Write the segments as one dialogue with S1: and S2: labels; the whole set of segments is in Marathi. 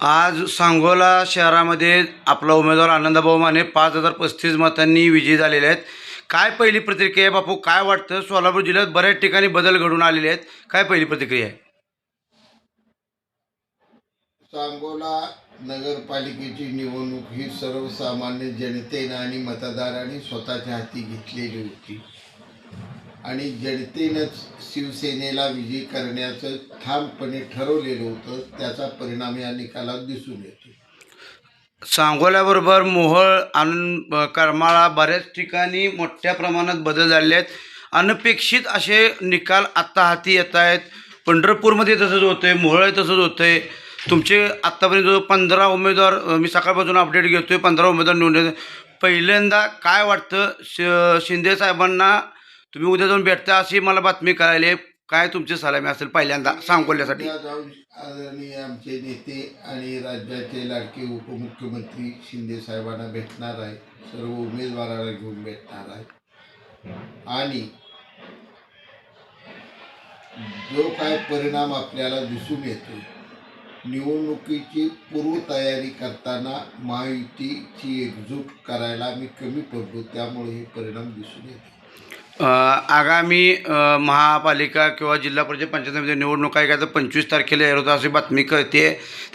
S1: आज सांगोला शहरामध्ये आपला उमेदवार आनंदभाऊ माने 5035 मतांनी विजयी झालेले आहेत. काय पहिली प्रतिक्रिया आहे बापू? काय वाटतं? सोलापूर जिल्ह्यात बऱ्याच ठिकाणी बदल घडून आलेले आहेत. काय पहिली प्रतिक्रिया आहे?
S2: सांगोला नगरपालिकेची निवडणूक ही सर्वसामान्य जनतेनं आणि मतदारांनी स्वतःच्या हाती घेतलेली होती आणि जनतेनंच शिवसेनेला विजयी करण्याचं ठामपणे ठरवलेलं होतं. त्याचा परिणाम या निकालात दिसून येतो.
S1: सांगोल्याबरोबर मोहोळ आनंद करमाळा बऱ्याच ठिकाणी मोठ्या प्रमाणात बदल झालेले आहेत. अनपेक्षित असे निकाल आत्ता हाती येत आहेत. पंढरपूरमध्ये तसंच होतं आहे, मोहोळ तसंच होतं आहे. तुमचे आत्तापर्यंत जो 15 उमेदवार मी सकाळपासून अपडेट घेतो आहे, 15 उमेदवार निवडून पहिल्यांदा काय वाटतं? शिंदे साहेबांना तुम्ही उद्या जाऊन भेटता अशी मला बातमी कळाली आहे. काय तुमची सलामी असेल पहिल्यांदा सांगोल्यासाठी?
S2: उद्या जाऊन आदरणीय आमचे नेते आणि राज्याचे लाडके उपमुख्यमंत्री शिंदे साहेबांना भेटणार आहे. सर्व उमेदवारांना घेऊन भेटणार आहे आणि जो काय परिणाम आपल्याला दिसून येतो, निवडणुकीची पूर्वतयारी करताना महायुतीची एकजूट करायला मी कमी पडलो, त्यामुळे हे परिणाम दिसून येते.
S1: आगामी महापालिका किंवा जिल्हा परिषद पंचायतीमध्ये निवडणूक आहे का तर 25 तारखेला येत होता अशी बातमी कळते.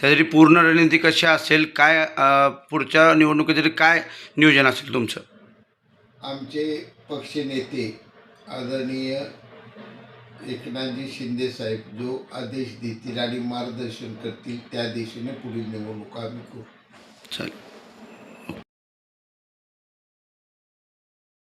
S1: त्यासाठी पूर्ण रणनीती कशी असेल? काय पुढच्या निवडणुकीसाठी काय नियोजन असेल तुमचं?
S2: आमचे पक्षनेते आदरणीय एकनाथजी शिंदे साहेब जो आदेश देतील आणि मार्गदर्शन करतील त्या दिशेने पुढील निवडणुका आम्ही करू.
S1: चालेल.